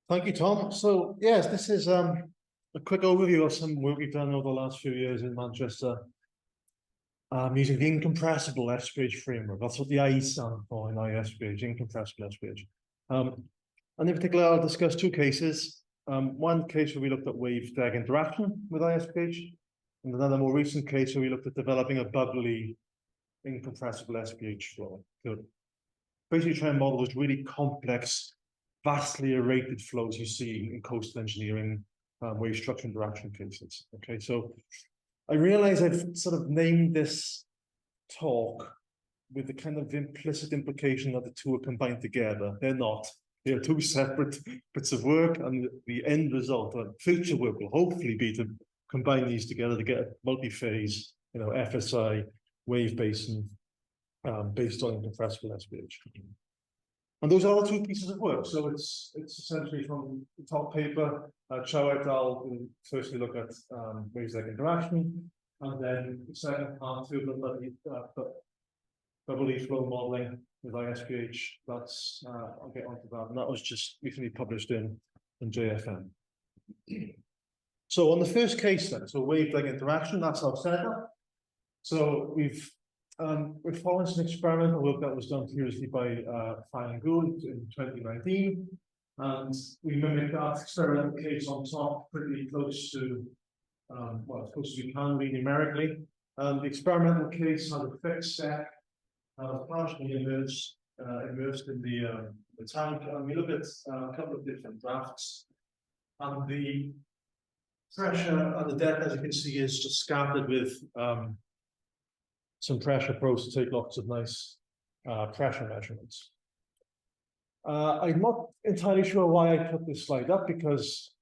Thank you, Tom. So, yes, this is a quick overview of some work we've done over the last few years in Manchester using the incompressible SPH framework. That's what the I stand for in ISPH, incompressible SPH. And in particular, I'll discuss two cases. One case where we looked at wave-drag interaction with ISPH, and another more recent case where we looked at developing a bubbly incompressible SPH flow. So basically try and model those really complex, vastly irrated flows you see in coastal engineering wave structure interaction cases. Okay, so I realize I've sort of named this talk with the kind of implicit implication that the two are combined together. They're not. They're two separate bits of work, and the end result of future work will hopefully be to combine these together to get a multi-phase, FSI wave basin based on incompressible SPH. And those are the two pieces of work. So it's essentially from the top paper, Chow et al. Will firstly look at waves-like interaction, and then the second part to look at Bubbly flow modeling with ISPH. That's I'll get onto that, and that was just recently published in JFN. So on the first case then, so wave-like interaction, that's our setup. So we're following some experimental work that was done previously by Fine and Gould in 2019, and we mimic that experimental case on top pretty close to, well, as close as we can read numerically. The experimental case has a fixed set, partially immersed in the tank, and we look at a couple of different drafts, and the pressure at the depth, as you can see, is just scattered with some pressure probes to take lots of nice pressure measurements. I'm not entirely sure why I put this slide up, because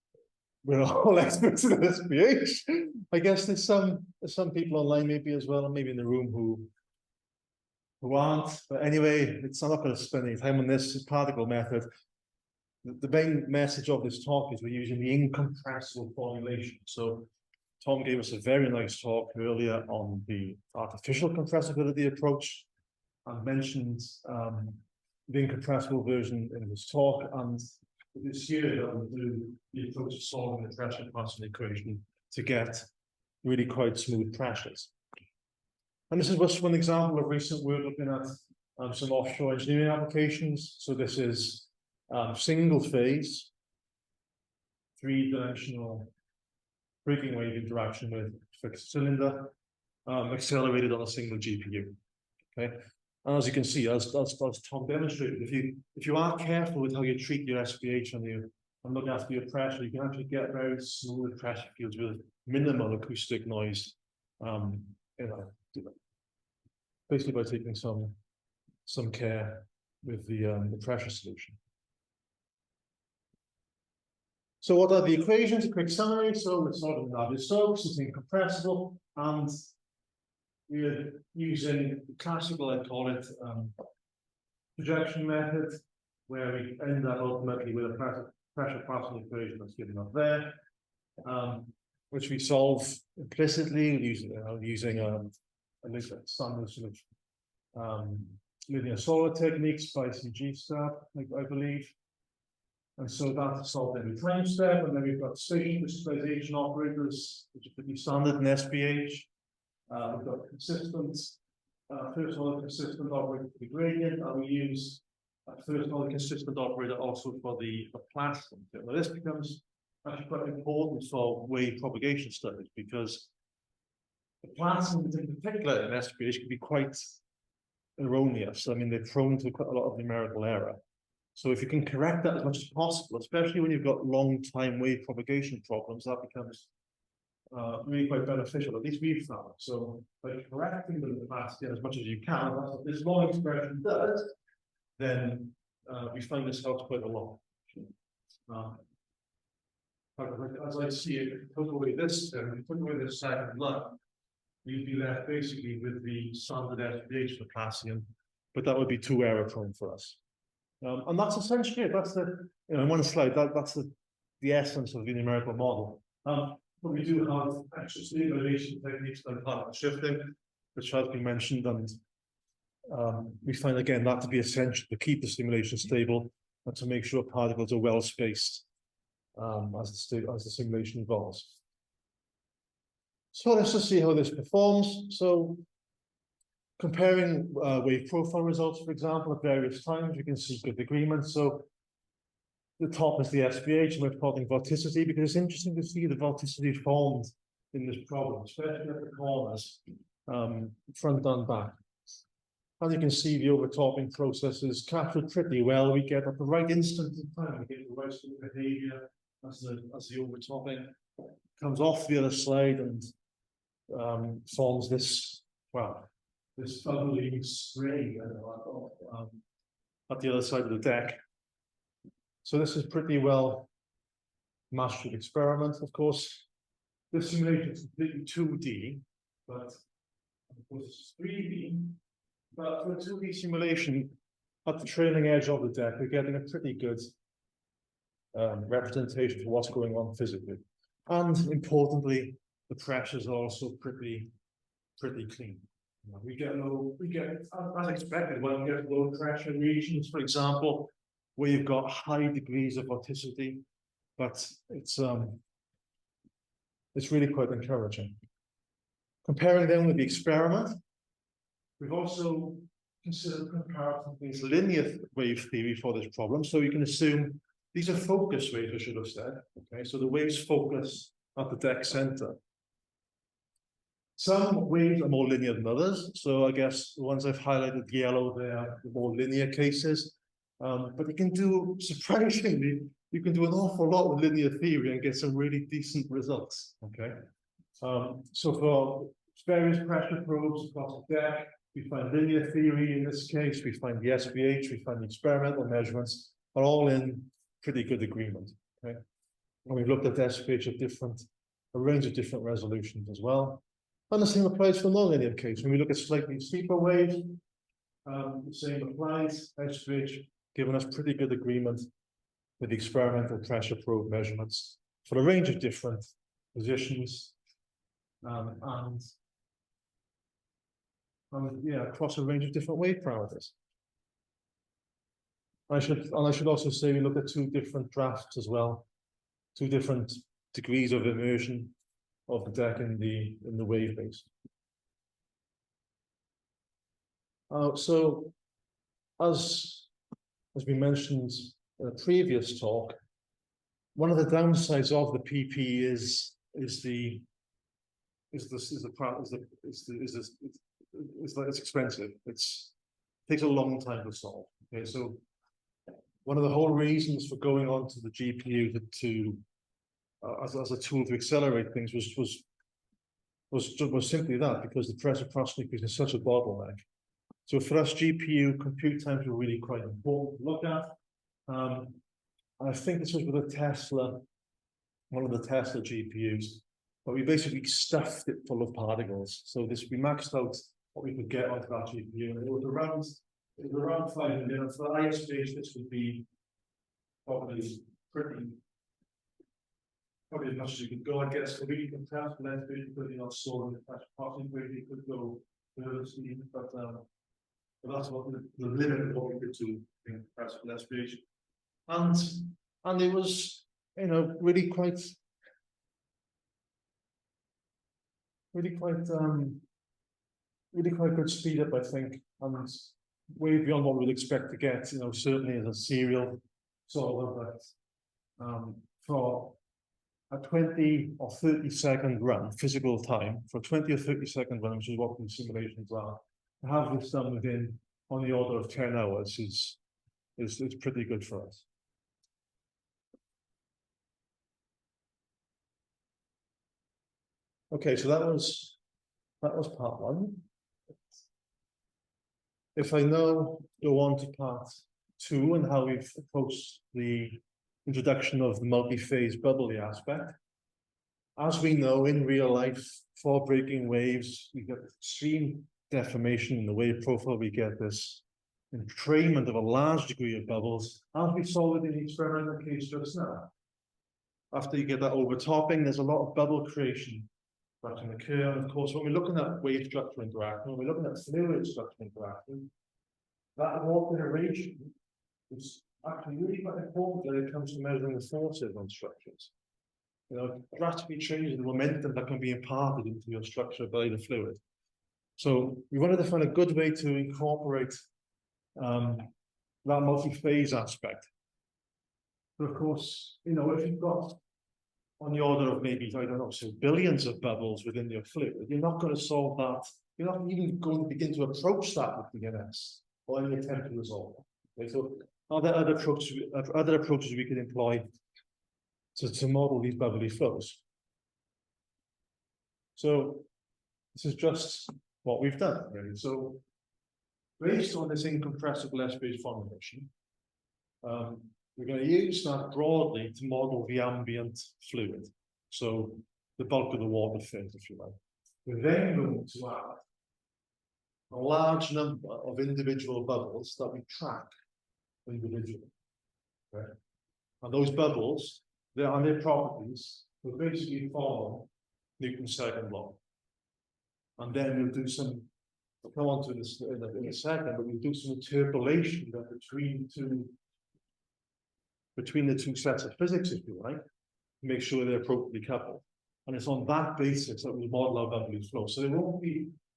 we're all experts in SPH. I guess there's some people online maybe as well, and maybe in the room who aren't. But anyway, I'm not going to spend any time on this particle method. The main message of this talk is we're using the incompressible formulation. So Tom gave us a very nice talk earlier on the artificial compressibility approach, and mentioned the incompressible version in this talk. And this year, that will do the approach of solving the pressure constant equation to get really quite smooth pressures. And this is just one example of recent work looking at some offshore engineering applications. So this is single phase, three-dimensional breaking wave interaction with fixed cylinder, accelerated on a single GPU. Okay, and as you can see, as Tom demonstrated, if you are careful with how you treat your SPH and look after your pressure, you can actually get very smooth pressure fields with minimal acoustic noise. Basically by taking some care with the pressure solution. So what are the equations? A quick summary. So it's sort of Navier-Stokes, it's incompressible, and we're using the classical, I'd call it, projection method, where we end up ultimately with a pressure passing equation that's given up there, which we solve implicitly using standard sort of linear solid techniques by CG step, I believe. And so that's solved every time step, and then we've got station crystallization operators, which are pretty standard in SPH. We've got consistent, first order consistent operator for the gradient, and we use a first order consistent operator also for the plasma. Now this becomes actually quite important for wave propagation studies, because the plasmas in particular in SPH can be quite erroneous. I mean, they're prone to quite a lot of numerical error. So if you can correct that as much as possible, especially when you've got long time wave propagation problems, that becomes really quite beneficial, at least we've found. So by correcting the capacity as much as you can, that's what this long expression does, then we find this helps quite a lot. As I see it, if you took away this second line, you'd be left basically with the standard SPH for Potassium, but that would be too error prone for us. And that's essentially it. That's the, in one slide, that's the essence of the numerical model. But we do have extra stabilization techniques like particle shifting, which has been mentioned, and we find again that to be essential to keep the simulation stable and to make sure particles are well spaced as the simulation evolves. So let's just see how this performs. So comparing wave profile results, for example, at various times, you can see good agreement. So the top is the SPH, and we're plotting vorticity because it's interesting to see the vorticity formed in this problem, especially at the corners, front and back. And you can see the overtopping process is captured pretty well. We get at the right instant in time, we get the right sort of behavior as the overtopping comes off the other side and forms this, well, this bubbly spray at the other side of the deck. So this is pretty well mastered experiment. Of course, this simulation is completely 2D, but of course it's 3D. But for a 2D simulation, at the trailing edge of the deck, we're getting a pretty good representation of what's going on physically. And importantly, the pressures are also pretty clean. We get as expected, when we get low pressure regions, for example, where you've got high degrees of vorticity, but it's really quite encouraging. Comparing them with the experiment, we've also considered comparison with linear wave theory for this problem. So you can assume these are focus waves, I should have said. Okay, so the waves focus at the deck center. Some waves are more linear than others. So I guess the ones I've highlighted yellow, they are the more linear cases. But you can do, surprisingly, you can do an awful lot with linear theory and get some really decent results. Okay, so for various pressure probes across the deck, we find linear theory in this case, we find the SPH, we find the experimental measurements are all in pretty good agreement. Okay, and we've looked at SPH at a range of different resolutions as well. And the same applies for the nonlinear case. When we look at slightly steeper waves, the same applies. SPH giving us pretty good agreement with the experimental pressure probe measurements for a range of different positions and yeah, across a range of different wave parameters. I should also say we look at two different drafts as well, two different degrees of immersion of the deck in the wave base. So as we mentioned in a previous talk, one of the downsides of the PP is it's expensive. It takes a long time to solve. Okay, so one of the whole reasons for going on to the GPU as a tool to accelerate things was simply that, because the pressure processing is such a bottleneck. So for us, GPU compute times were really quite important to look at. I think this was with one of the Tesla GPUs, but we basically stuffed it full of particles. So we maxed out what we could get onto that GPU, and it was around 5 million. For the ISPH, this would be probably as much as you could go, I guess. So we can test the lens vision, but not storing the pressure processing where you could go further speed, but that's what the limit of what we could do in press for SPH. And it was, you know, really quite good speed up, I think, and way beyond what we'd expect to get, you know, certainly as a serial solver, but for a 20 or 30 second run, physical time, for a 20 or 30 second run, which is what the simulations are, to have this done within on the order of 10 hours is pretty good for us. Okay, so that was part one. If I now go on to part two and how we've approached the introduction of the multi-phase bubbly aspect. As we know, in real life, for breaking waves, we get extreme deformation in the wave profile. We get this entrainment of a large degree of bubbles, as we saw within the experimental case just now. After you get that overtopping, there's a lot of bubble creation that can occur. And of course, when we're looking at wave structure interaction, when we're looking at fluid structure interaction, that water iteration is actually really quite important when it comes to measuring the forces on structures. You know, drastically changes the momentum that can be imparted into your structure by the fluid. So we wanted to find a good way to incorporate that multi-phase aspect. But of course, you know, if you've got on the order of maybe, I don't know, so billions of bubbles within your fluid, you're not going to solve that. You're not even going to begin to approach that with DNS or any attempt to resolve it. Okay, so are there other approaches we could employ to model these bubbly flows? So this is just what we've done, really. So based on this incompressible SPH formulation, we're going to use that broadly to model the ambient fluid. So the bulk of the water phase, if you like. We're then going to add a large number of individual bubbles that we track individually. Okay? And those bubbles, their properties will basically follow Newton's second law. And then we'll do some, I'll come on to this in a second, but we'll do some interpolation between the two sets of physics, if you like, to make sure they're appropriately coupled. And it's on that basis that we model our bubbly flow. So there won't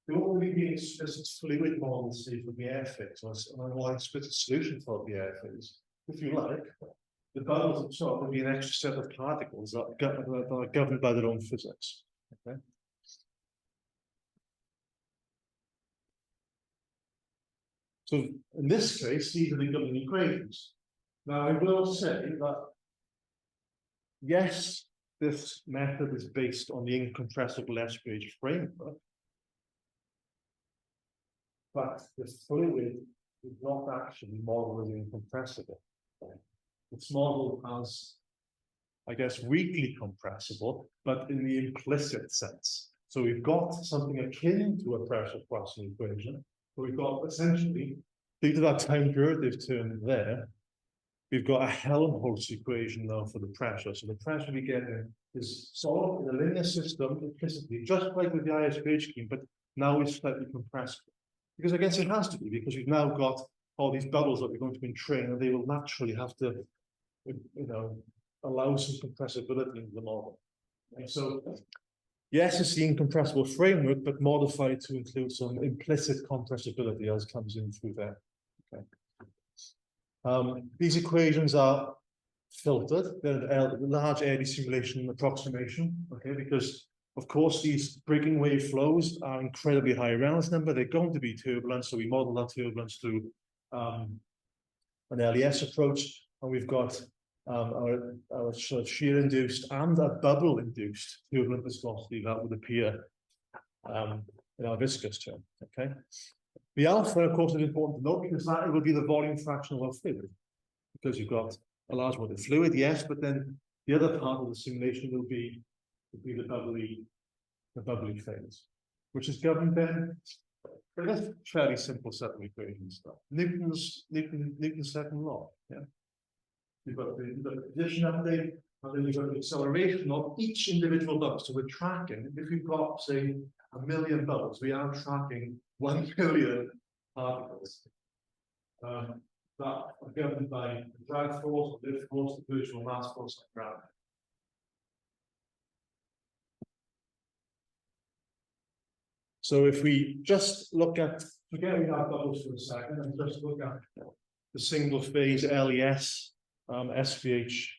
really be an explicit fluid model, say, for the air phase, or an explicit solution for the air phase. If you like, the bubbles themselves will be an extra set of particles that are governed by their own physics. Okay. So in this case, these are the governing equations. Now I will say that yes, this method is based on the incompressible SPH framework, but the fluid is not actually modeled as incompressible. It's modeled as, I guess, weakly compressible, but in the implicit sense. So we've got something akin to a pressure Poisson equation, but we've got essentially, due to that time derivative term there, we've got a Helmholtz equation now for the pressure. So the pressure we get in is solved in a linear system implicitly, just like with the ISPH scheme, but now it's slightly compressible. Because I guess it has to be, because we've now got all these bubbles that we're going to entrain, and they will naturally have to, you know, allow some compressibility into the model. And so, yes, it's the incompressible framework, but modified to include some implicit compressibility as comes in through there. Okay. These equations are filtered. They're a large eddy simulation approximation, okay, because of course these breaking wave flows are incredibly high Reynolds number. They're going to be turbulent, so we model that turbulence through an LES approach, and we've got our sort of shear induced and a bubble induced turbulent viscosity that would appear in our viscous term. Okay. The alpha, of course, is important to note because that will be the volume fraction of our fluid. Because you've got a large amount of fluid, yes, but then the other part of the simulation will be the bubbly phase, which is governed then by a fairly simple set of equations. Newton's second law. Yeah. You've got the position update, and then you've got the acceleration of each individual bubble. So we're tracking, if we've got, say, 1 million bubbles, we are tracking 1 billion particles that are governed by the drag force, the lift force, the virtual mass force, and gravity. So if we just look at, forget we have bubbles for a second, and just look at the single phase LES SPH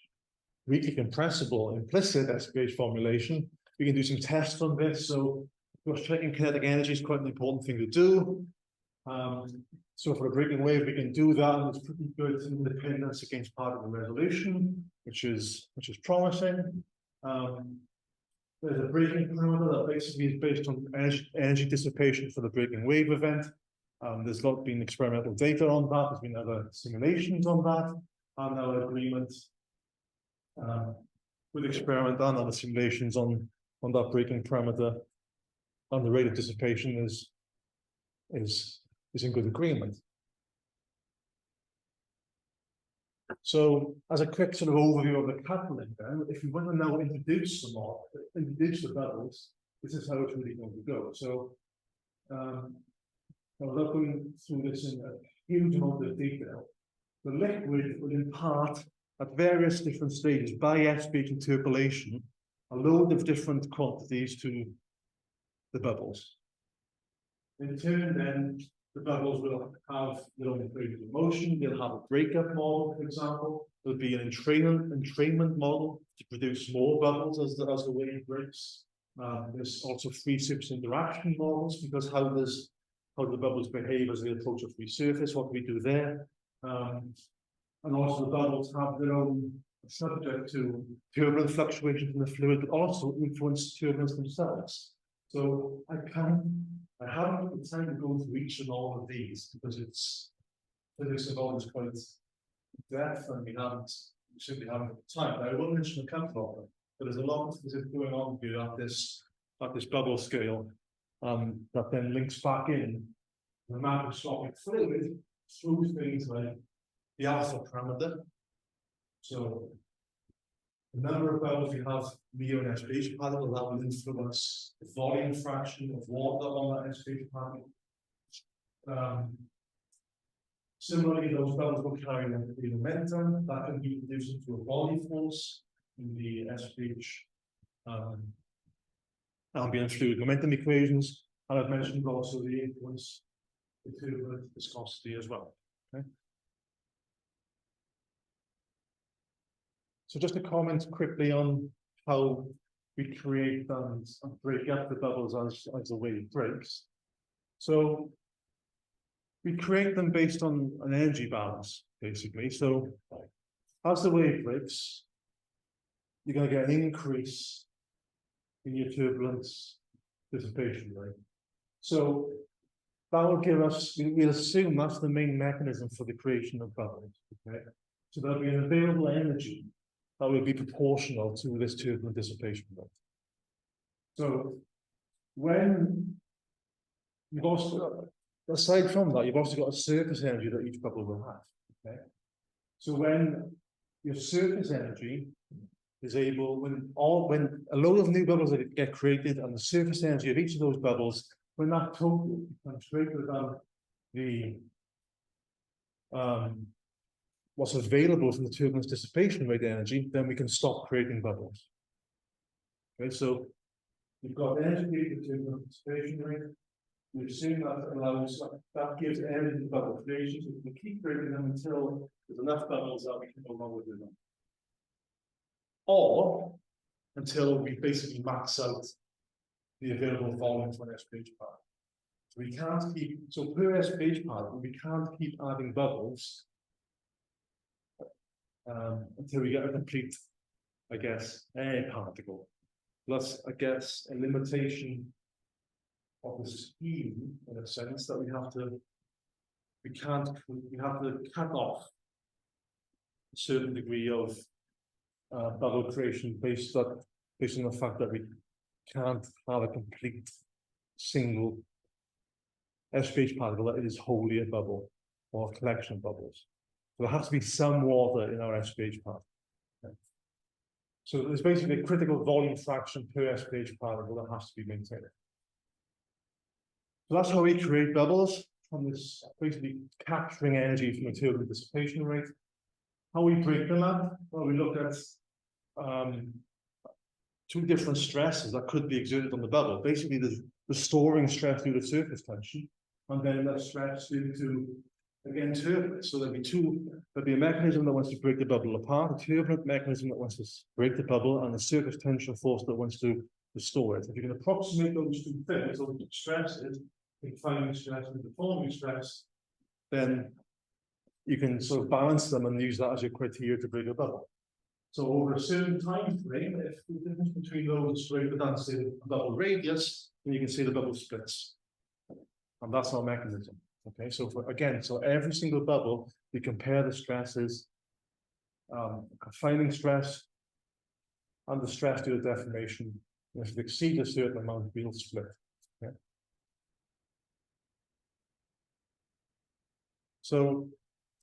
weakly compressible implicit SPH formulation, we can do some tests on this. So of course, checking kinetic energy is quite an important thing to do. So for a breaking wave, we can do that, and it's pretty good independence against particle resolution, which is promising. There's a breaking parameter that basically is based on energy dissipation for the breaking wave event. There's not been experimental data on that. There's been other simulations on that, and our agreement with experiment and other simulations on that breaking parameter and the rate of dissipation is in good agreement. So, as a quick sort of overview of the coupling, then, if you want to now introduce the bubbles, this is how it's really going to go. So, I'm not going through this in a huge amount of detail, the liquid will impart at various different stages by SPH interpolation a load of different quantities to the bubbles. In turn, then, the bubbles will have their own equation of motion. They'll have a breakup model, for example. There'll be an entrainment model to produce more bubbles as the wave breaks. There's also free surface interaction models, because how do the bubbles behave as they approach a free surface? What do we do there? And also the bubbles have their own subject to turbulent fluctuations in the fluid, but also influence turbulence themselves. So I haven't got the time to go through each and all of these, because physics involved is quite in depth, and we simply haven't got the time. But I will mention a couple of them. But there's a lot of physics going on here at this bubble scale, that then links back in the macroscopic fluid through things like the alpha parameter. So the number of bubbles you have near an SPH particle, that will influence the volume fraction of water on that SPH particle. Similarly, those bubbles will carry the momentum that can be reduced into a body force in the SPH ambient fluid momentum equations. And I've mentioned also the influence of turbulent viscosity as well. Okay. So just to comment quickly on how we create and break up the bubbles as the wave breaks. So we create them based on an energy balance, basically. So as the wave breaks, you're going to get an increase in your turbulence dissipation rate. So that will give us, we'll assume that's the main mechanism for the creation of bubbles. Okay? So there'll be an available energy that will be proportional to this turbulent dissipation rate. So when you've also, aside from that, you've also got a surface energy that each bubble will have. Okay? So when your surface energy is able, when a load of new bubbles get created, and the surface energy of each of those bubbles, when that total becomes greater than the what's available from the turbulence dissipation rate energy, then we can stop creating bubbles. Okay, so you've got energy to turbulence dissipation rate. We've seen that gives energy to bubble creation, so we can keep creating them until there's enough bubbles that we can no longer do them. Or until we basically max out the available volume for an SPH particle. So we can't keep, so per SPH particle, we can't keep adding bubbles until we get a complete, I guess, air particle. That's, I guess, a limitation of the scheme, in a sense, that we have to cut off a certain degree of bubble creation based on the fact that we can't have a complete single SPH particle that is wholly a bubble or a collection of bubbles. So there has to be some water in our SPH particle. Okay. So there's basically a critical volume fraction per SPH particle that has to be maintained. So that's how we create bubbles, from this basically capturing energy from the turbulent dissipation rate. How we break them up? Well, we look at two different stresses that could be exerted on the bubble. Basically, there's restoring stress due to surface tension, and then that stress due to, again, turbulence. So there'll be a mechanism that wants to break the bubble apart, a turbulent mechanism that wants to break the bubble, and a surface tension force that wants to restore it. If you can approximate those two things, those stresses, confining stress and deforming stress, then you can sort of balance them and use that as your criteria to break a bubble. So over a certain time frame, if the difference between those is greater than, say, the bubble radius, then you can see the bubble splits. And that's our mechanism. Okay, so so every single bubble, we compare the stresses, confining stress and the stress due to deformation. And if it exceeds a certain amount, we'll split. Okay? So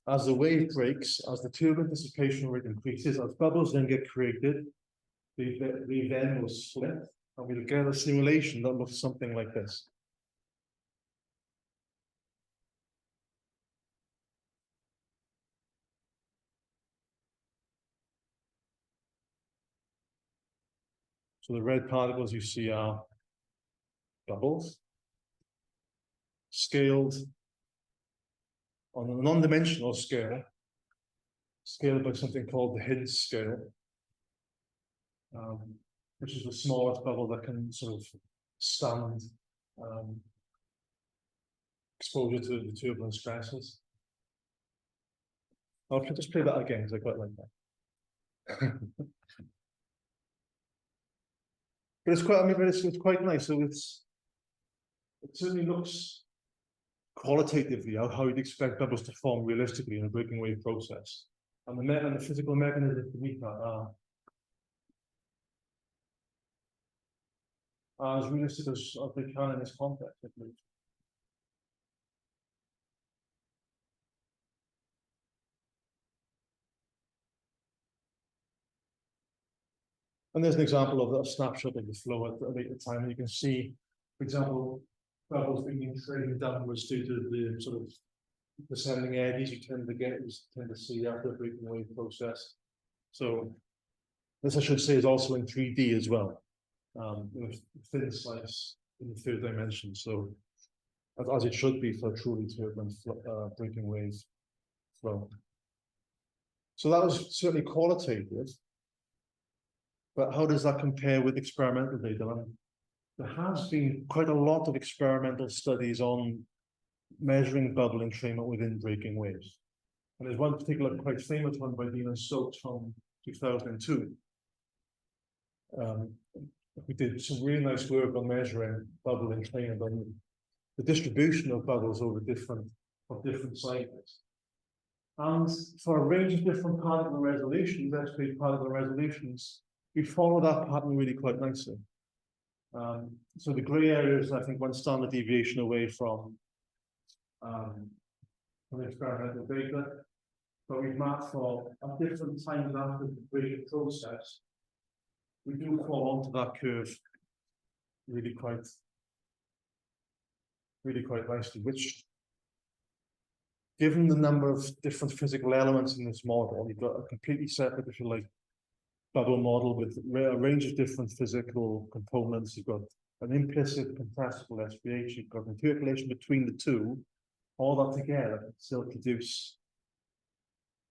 as the wave breaks, as the turbulent dissipation rate increases, as bubbles then get created, they then will split, and we'll get a simulation that looks something like this. So the red particles you see are bubbles, scaled on a non-dimensional scale, scaled by something called the Higgs scale, which is the smallest bubble that can sort of stand exposure to the turbulent stresses. I'll just play that again because I quite like that. But it's quite, I mean, it's quite nice. So it certainly looks qualitatively how you'd expect bubbles to form realistically in a breaking wave process. And the physical mechanisms beneath that are as realistic as they can in this context, at least. And there's an example of a snapshot of the flow at the time. And you can see, for example, bubbles being trained downwards due to the sort of descending eddies you tend to see after the breaking wave process. So this, I should say, is also in 3D as well, with thin slice in the third dimension. So as it should be for a truly turbulent breaking wave flow. So that was certainly qualitative. But how does that compare with experimental data? And there has been quite a lot of experimental studies on measuring bubble entrainment within breaking waves. And there's one particular quite famous one by Dean and Stokes from 2002. We did some really nice work on measuring bubble entrainment on the distribution of bubbles over different cycles. And for a range of different particle resolutions, SPH particle resolutions, we follow that pattern really quite nicely. So the gray area is, I think, one standard deviation away from experimental data, but we've mapped for at different times after the breaking process. We do fall onto that curve really quite nicely, which, given the number of different physical elements in this model, you've got a completely separate, if you like, bubble model with a range of different physical components. You've got an implicit compressible SPH, you've got interpolation between the two, all that together still does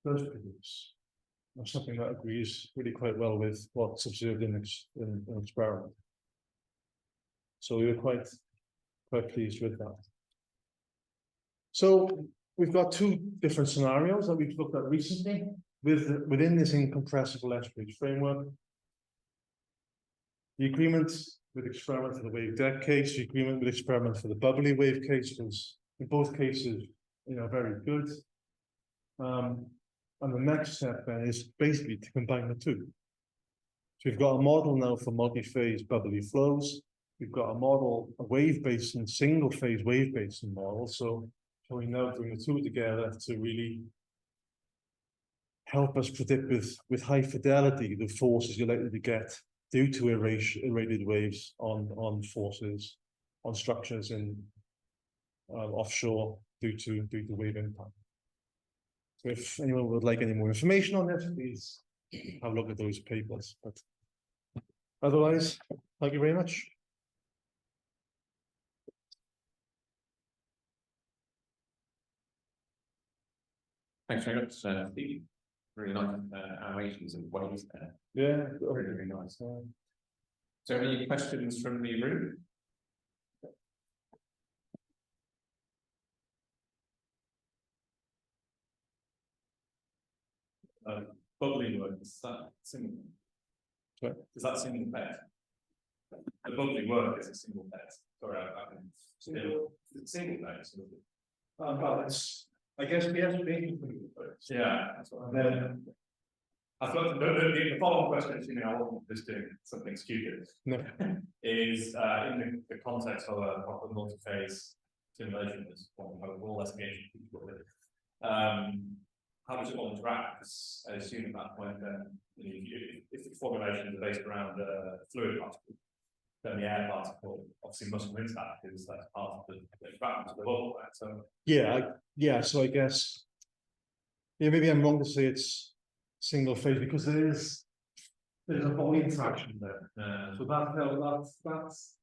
produce something that agrees really quite well with what's observed in experiment. So we were quite pleased with that. So we've got two different scenarios that we've looked at recently within this incompressible SPH framework. The agreement with experiment for the wave deck case, the agreement with experiment for the bubbly wave case was, in both cases, very good. And the next step then is basically to combine the two. So we've got a model now for multi-phase bubbly flows. We've got a model, a wave basin, single phase wave basin model. So we now bring the two together to really help us predict with high fidelity the forces you're likely to get due to irradiated waves on forces, on structures in offshore due to wave impact. So if anyone would like any more information on this, please have a look at those papers. But otherwise, thank you very much. Thanks very much, Steve. Really nice animations and waves there. Yeah, really nice. So, any questions from the room? Bubbly work, is that single? Sorry? Is that single pet? The bubbly work is a single pet. Sorry, single pet. Well, it's, I guess we have to be. Yeah, that's what I thought. The follow-up question is, I wasn't just doing something stupid. No. Is in the context of a proper multi-phase simulation, as all SPH, how does it all interact? Because I assume at that point, if the formulations are based around a fluid particle, then the air particle obviously must win that because that's part of the environment of the bubble, right? So yeah. So I guess, maybe I'm wrong to say it's single phase because there is there's a volume fraction there. Uh, So that's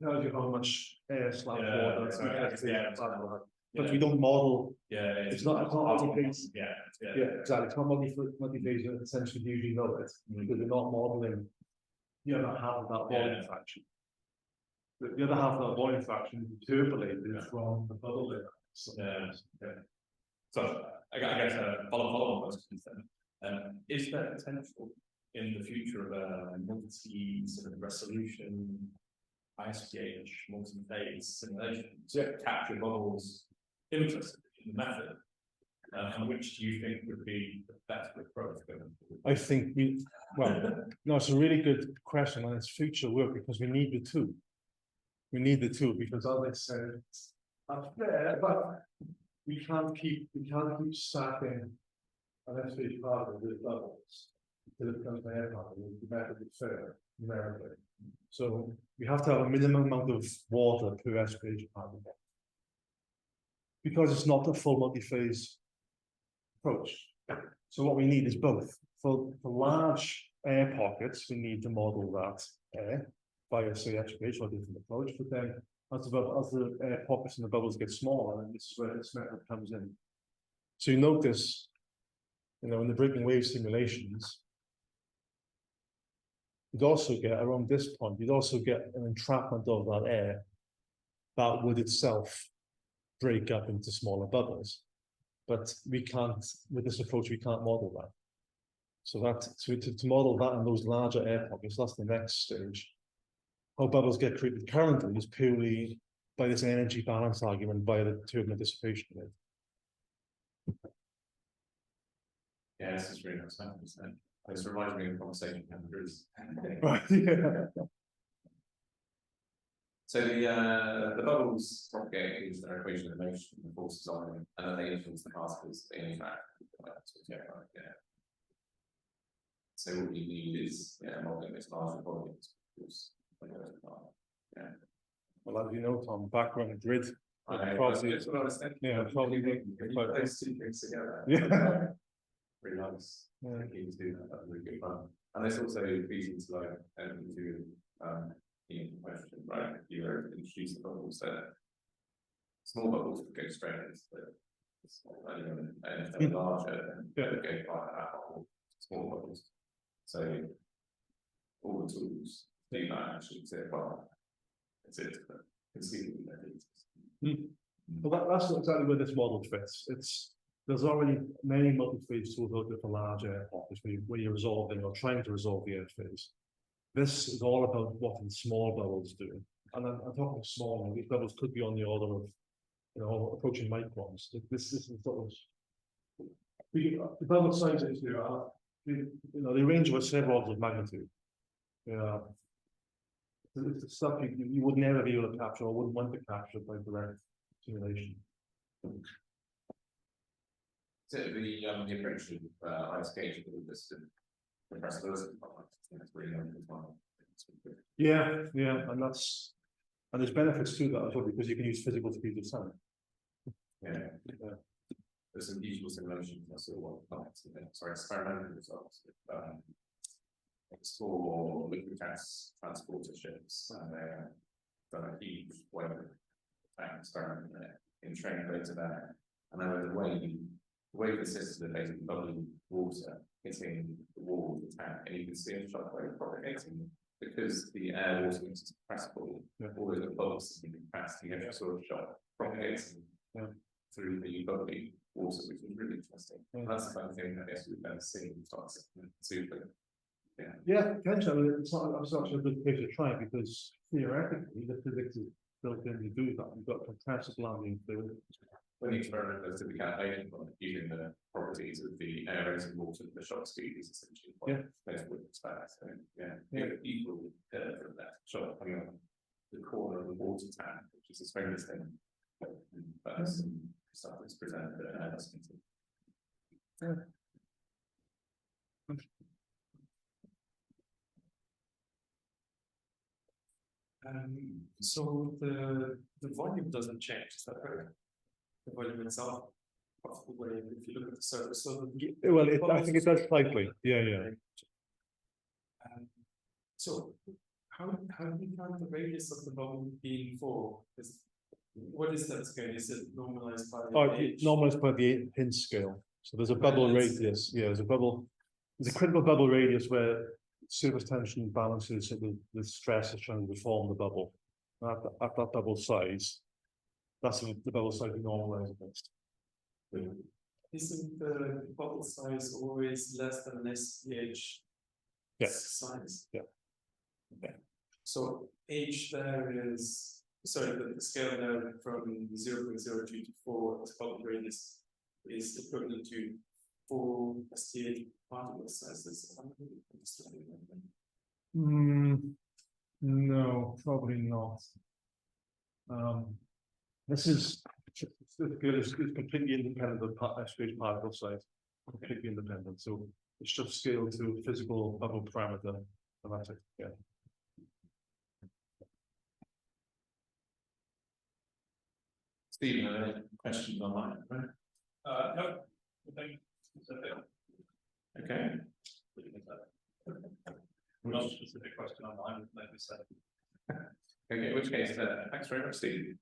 tells you how much air slash Yeah, water. so I guess, yeah, But we don't model. yeah, It's not multi-phase. Yeah, Yeah, exactly. It's not multi-phase. Essentially, you usually know it because we're not modeling the other half of that volume fraction. The other half of that volume fraction is interpolated from the bubble layer. So, So I guess follow on questions then. Is there potential in the future of a multi sort of resolution ISPH multi-phase simulation to capture bubbles implicitly in the method? And which do you think would be the best approach going forward? I think no, it's a really good question and it's future work because we need the two. We need the two because as I said, that's fair, but we can't keep stacking an SPH particle with bubbles until it becomes an air particle. The method is fair numerically. So we have to have a minimum amount of water per SPH particle. Because it's not a full multi-phase approach. So what we need is both. For large air pockets, we need to model that air via say SPH or different approach, but then as the air pockets and the bubbles get smaller, and this is where this method comes in. So you notice, in the breaking wave simulations, you'd also get around this point, you'd also get an entrapment of that air that would itself break up into smaller bubbles. But we can't, with this approach, we can't model that. So to model that in those larger air pockets, that's the next stage. How bubbles get created currently is purely by this energy balance argument by the turbulent dissipation rate. Yeah, this is really nice. This reminds me of a conversation Andrews. Right, yeah. So the bubbles propagate into their equation of motion, the forces on them, and then they influence the particles that they interact with. So what you need is modeling this larger volumes. Well, as you know, Tom, background grid. Probably, that's what I was thinking. Yeah, probably. Put those two things together. Yeah. Really nice. Yeah. Keen to do that. That was really good fun. And this also feeds into like into the question, right? If you were to introduce the bubbles there, small bubbles would go straight into the small element, and if they're larger, then they would go by that whole small bubbles. So all the tools do that actually to it's conceivably Well, that's exactly where this model fits. There's already many multi-phase tools out there for large air pockets where you're resolving or trying to resolve the air phase. This is all about what the small bubbles do. And I'm talking small, these bubbles could be on the order of, approaching microns. This is sort of, the bubble sizes here are, they range over several orders of magnitude. Yeah. It's the stuff you would never be able to capture or wouldn't want to capture by direct simulation. So the approach of ISPH that we listed, compressibility, that's really good as well. Yeah, and there's benefits to that as well because you can use physical speed of sound. Yeah. There's some useful simulations. I saw experimental results. It's for liquid gas transporter ships, and they're done a huge weather experiment in training data there. And then the way consists of basically bubbling water hitting the wall of the tank, and you can see a shockwave propagating because the air water mix is compressible. All those bubbles have been compressed, you get a sort of shock propagating through the bubbly water, which is really interesting. That's the kind of thing I guess we've never seen starts super. Yeah, potentially it's not such a good case to try because theoretically the physics is built in to do that. You've got compressible ambient fluid. When the experiment goes to the calculation point, using the properties of the aerated water, the shock speed is essentially what most would expect. So equal from that shock coming on the corner of the water tank, which is a strange thing. But some stuff that's presented at an announcement. So the volume doesn't change, is that right? The volume itself, if you look at the surface. So well, I think it does slightly. Yeah. So how do you find the radius of the bubble being 4? What is that scale? Is it normalized by the age? Normalized by the Hinz scale. So there's a bubble Hinz radius. Yeah, there's a critical bubble radius where surface tension balances the stress is trying to deform the bubble. At that bubble size, that's the bubble size we normalize against. Isn't the bubble size always less than an SPH size? Yeah. So H there is, sorry, the scale there from 0.02 to 4 as bubble radius is equivalent to 4 SPH particle sizes. No, probably not. This is completely independent of SPH particle size, completely independent. So it's just scaled to a physical bubble parameter. And that's it. Yeah. Stephen, are there any questions online? No. Okay. Not a specific question online, like we said. Okay, in which case, thanks very much, Steve.